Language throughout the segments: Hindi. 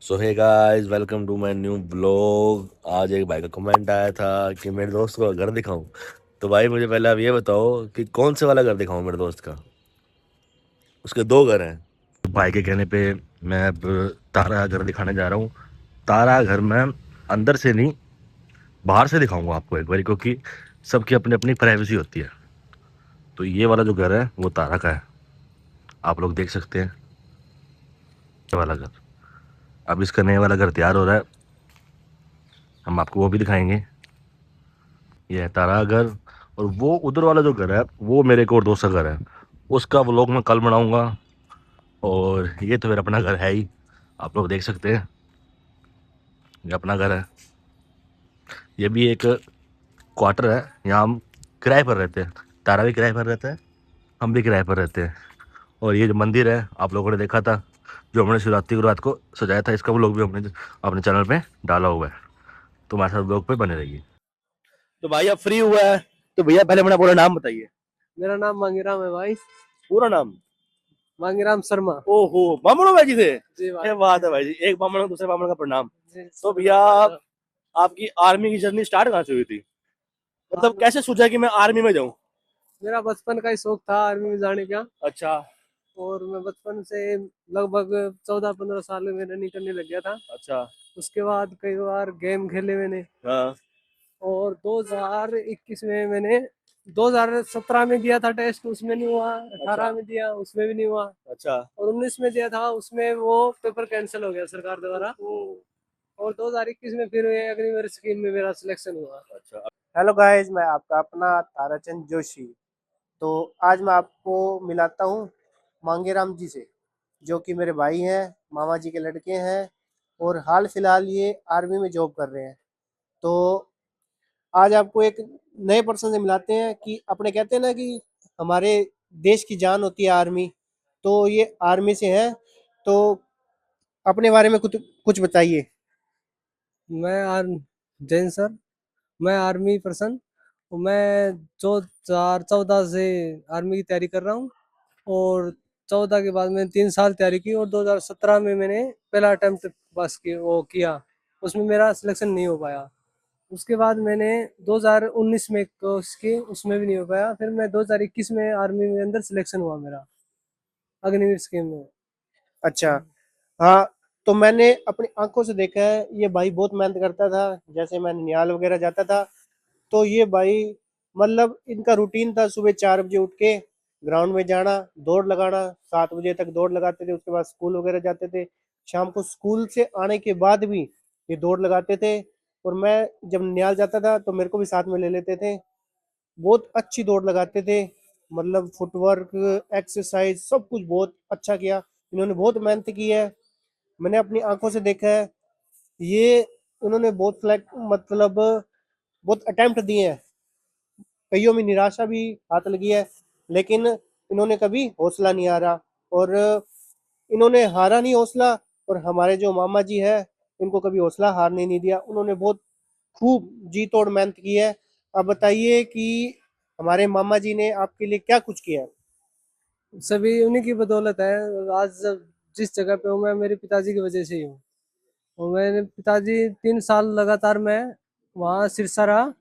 So hey guys, welcome to my new blog. आज एक भाई का कमेंट आया था कि मेरे दोस्त को घर दिखाऊं। तो भाई मुझे पहले आप ये बताओ कि कौन से वाला घर दिखाऊं मेरे दोस्त का। उसके दो घर हैं। भाई के कहने पे मैं अब तारा घर दिखाने जा रहा हूँ। तारा घर मैं अंदर से नहीं, बाहर से दिखाऊंगा आपको एक बार, क्योंकि सबकी अपनी अपनी प्राइवेसी होती है। तो ये वाला जो घर है वो तारा का है, आप लोग देख सकते हैं। ये वाला घर, अब इसका नया वाला घर तैयार हो रहा है, हम आपको वो भी दिखाएंगे। ये है तारा घर। और वो उधर वाला जो घर है वो मेरे एक और दोस्त का घर है, उसका व्लॉग मैं कल बनाऊंगा। और ये तो मेरा अपना घर है ही, आप लोग देख सकते हैं, ये अपना घर है। ये भी एक क्वार्टर है, यहाँ हम किराए पर रहते हैं। तारा भी किराए पर रहता है, हम भी किराए पर रहते हैं। और ये जो मंदिर है आप लोगों ने देखा था, जो हमने शिवरात्रि की रात को सजाया था, इसका व्लॉग भी हमने अपने चैनल पे डाला हुआ है। तो हमारे साथ व्लॉग पे बने रहिए। तो भाई अब फ्री हुआ है, तो भैया पहले अपना पूरा नाम बताइए। मेरा नाम मांगीराम है भाई। पूरा नाम? मांगीराम शर्मा। ओहो, बामणों भाई जी थे। जी भाई। क्या बात है भाई जी, एक बामण को दूसरे बामण का प्रणाम। जी तो भैया आपकी आर्मी की जर्नी स्टार्ट कहाँ से हुई थी? मतलब कैसे सोचा कि मैं आर्मी में जाऊँ? मेरा बचपन का ही शौक था आर्मी में जाने का। अच्छा। और मैं बचपन से लगभग 14-15 साल में रनिंग करने लग गया था। अच्छा। उसके बाद कई बार गेम खेले मैंने। हाँ। और 2021 में मैंने 2017 में दिया था टेस्ट, उसमें नहीं हुआ। 18 में दिया, उसमें भी नहीं हुआ। अच्छा। और 19 में दिया था, उसमें वो पेपर कैंसिल हो गया सरकार द्वारा। और 2021 में फिर अग्निवीर स्कीम में मेरा सिलेक्शन हुआ। अच्छा। हेलो गाइस, मैं आपका अपना ताराचंद जोशी। तो आज मैं आपको मिलाता हूँ मांगेराम जी से, जो कि मेरे भाई हैं, मामा जी के लड़के हैं और हाल फिलहाल ये आर्मी में जॉब कर रहे हैं। तो आज आपको एक नए पर्सन से मिलाते हैं कि अपने कहते हैं ना कि हमारे देश की जान होती है आर्मी। तो ये आर्मी से हैं, तो अपने बारे में कुछ कुछ बताइए। मैं आर जैन सर। मैं आर्मी पर्सन। मैं 2014 से आर्मी की तैयारी कर रहा हूँ। और 14 के बाद मैंने 3 साल तैयारी की, और 2017 में मैंने पहला अटेम्प्ट पास किया, वो किया। उसमें मेरा सिलेक्शन नहीं हो पाया। उसके बाद मैंने 2019 में कोर्स की, उसमें भी नहीं हो पाया। फिर मैं 2021 में आर्मी में अंदर सिलेक्शन हुआ मेरा, अग्निवीर स्कीम में। अच्छा। हाँ, तो मैंने अपनी आंखों से देखा है, ये भाई बहुत मेहनत करता था। जैसे मैं ननिहाल वगैरह जाता था, तो ये भाई मतलब इनका रूटीन था सुबह 4 बजे उठ के ग्राउंड में जाना, दौड़ लगाना। 7 बजे तक दौड़ लगाते थे, उसके बाद स्कूल वगैरह जाते थे। शाम को स्कूल से आने के बाद भी ये दौड़ लगाते थे। और मैं जब ननिहाल जाता था तो मेरे को भी साथ में ले लेते थे। बहुत अच्छी दौड़ लगाते थे, मतलब फुटवर्क, एक्सरसाइज, सब कुछ बहुत अच्छा किया। इन्होंने बहुत मेहनत की है, मैंने अपनी आंखों से देखा है। ये उन्होंने बहुत मतलब बहुत अटेम्प्ट दिए हैं, कईयों में निराशा भी हाथ लगी है, लेकिन इन्होंने कभी हौसला नहीं हारा। और इन्होंने हारा नहीं हौसला। और हमारे जो मामा जी है, इनको कभी हौसला हारने नहीं दिया। उन्होंने बहुत खूब जी तोड़ मेहनत की है। अब बताइए कि हमारे मामा जी ने आपके लिए क्या कुछ किया है। सभी उन्हीं की बदौलत है। आज जिस जगह पे हूँ मैं, मेरे पिताजी की वजह से ही हूँ। और मेरे पिताजी 3 साल लगातार मैं वहाँ सिरसा रहा।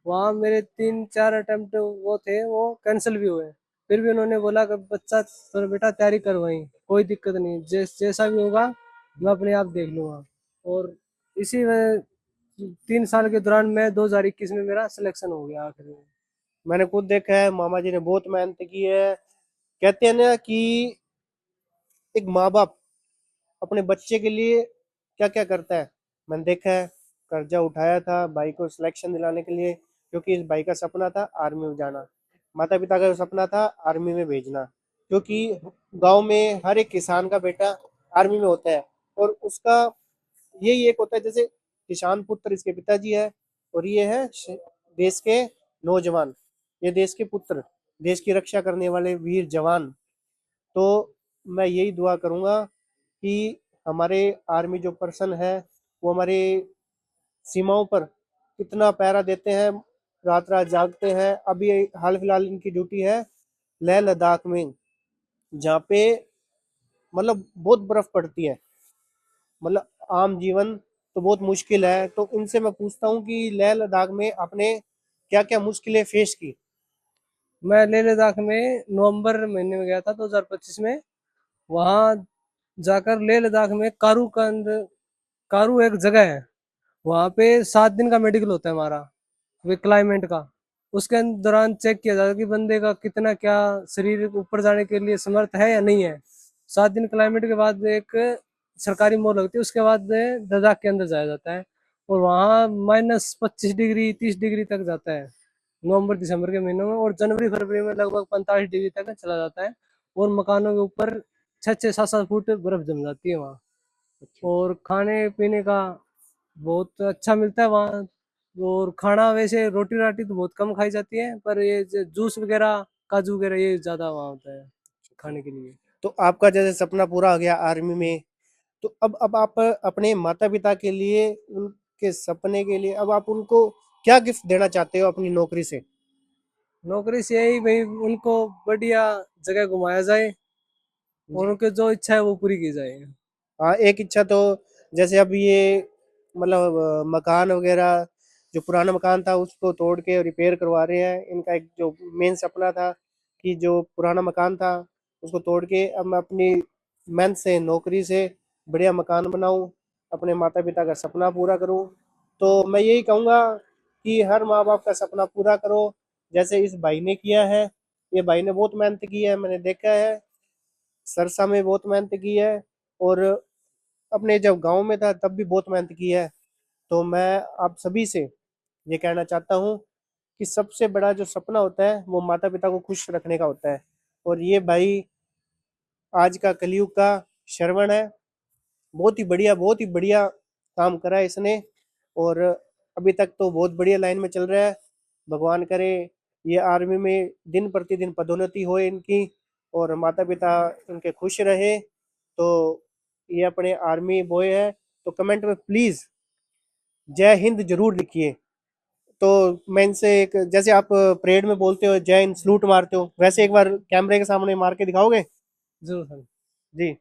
वहाँ मेरे 3-4 अटेम्प्ट वो थे, वो कैंसिल भी हुए। फिर भी उन्होंने बोला कि बच्चा तो बेटा तैयारी कर, वहीं कोई दिक्कत नहीं, जैसा भी होगा मैं अपने आप देख लूँगा। और इसी में 3 साल के दौरान मैं 2021 में मेरा सिलेक्शन हो गया आखिर में। मैंने खुद देखा है, मामा जी ने बहुत मेहनत की है। कहते हैं ना कि एक माँ बाप अपने बच्चे के लिए क्या क्या करता है। मैंने देखा है, कर्जा उठाया था भाई को सिलेक्शन दिलाने के लिए, क्योंकि इस भाई का सपना था आर्मी में जाना। माता पिता का सपना था आर्मी में भेजना, क्योंकि गांव में हर एक किसान का बेटा आर्मी में होता है। और उसका यही एक होता है, जैसे किसान पुत्र इसके पिताजी है, और ये है देश के नौजवान, ये देश के पुत्र, देश की रक्षा करने वाले वीर जवान। तो मैं यही दुआ करूंगा कि हमारे आर्मी जो पर्सन है, वो हमारे सीमाओं पर कितना पहरा देते हैं, रात रात जागते हैं। अभी हाल फिलहाल इनकी ड्यूटी है लेह लद्दाख में, जहाँ पे मतलब बहुत बर्फ पड़ती है। मतलब आम जीवन तो बहुत मुश्किल है। तो इनसे मैं पूछता हूँ कि लेह लद्दाख में आपने क्या क्या मुश्किलें फेस की। मैं लेह लद्दाख में नवंबर महीने में गया था 2025 में। वहां जाकर लेह लद्दाख में कारू एक जगह है, वहां पे 7 दिन का मेडिकल होता है हमारा, वे क्लाइमेट का। उसके दौरान चेक किया जाता है कि बंदे का कितना क्या शरीर ऊपर जाने के लिए समर्थ है या नहीं है। 7 दिन क्लाइमेट के बाद एक सरकारी मोहर लगती है, उसके बाद लद्दाख के अंदर जाया जाता है। और वहाँ -25 डिग्री 30 डिग्री तक जाता है नवंबर दिसंबर के महीनों में, और जनवरी फरवरी में लगभग 45 डिग्री तक चला जाता है। और मकानों के ऊपर 6-6 7-7 फुट बर्फ जम जाती है वहाँ। और खाने पीने का बहुत अच्छा मिलता है वहाँ। और खाना वैसे रोटी राटी तो बहुत कम खाई जाती है, पर ये जूस वगैरह काजू वगैरह ये ज्यादा वहाँ होता है खाने के लिए। तो आपका जैसे सपना पूरा हो गया आर्मी में, तो अब आप अपने माता पिता के लिए, उनके सपने के लिए, अब आप उनको क्या गिफ्ट देना चाहते हो अपनी नौकरी से। नौकरी से यही भाई, उनको बढ़िया जगह घुमाया जाए और जी। उनकी जो इच्छा है वो पूरी की जाए। हाँ, एक इच्छा तो जैसे अब ये मतलब मकान वगैरह, जो पुराना मकान था उसको तोड़ के रिपेयर करवा रहे हैं। इनका एक जो मेन सपना था कि जो पुराना मकान था उसको तोड़ के अब मैं अपनी मेहनत से नौकरी से बढ़िया मकान बनाऊं, अपने माता पिता का सपना पूरा करूं। तो मैं यही कहूँगा कि हर माँ बाप का सपना पूरा करो, जैसे इस भाई ने किया है। ये भाई ने बहुत मेहनत की है, मैंने देखा है, सरसा में बहुत मेहनत की है, और अपने जब गांव में था तब भी बहुत मेहनत की है। तो मैं आप सभी से ये कहना चाहता हूँ कि सबसे बड़ा जो सपना होता है वो माता पिता को खुश रखने का होता है। और ये भाई आज का कलयुग का श्रवण है, बहुत ही बढ़िया काम करा है इसने। और अभी तक तो बहुत बढ़िया लाइन में चल रहा है। भगवान करे ये आर्मी में दिन प्रतिदिन पदोन्नति हो इनकी, और माता पिता इनके खुश रहे। तो ये अपने आर्मी बॉय है, तो कमेंट में प्लीज जय हिंद जरूर लिखिए। तो मैं इनसे एक, जैसे आप परेड में बोलते हो जय हिंद सलूट मारते हो, वैसे एक बार कैमरे के सामने मार के दिखाओगे। जरूर सर। जी।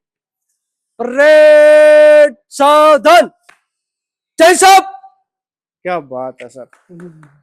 परेड सावधान, जय सब। क्या बात है सर।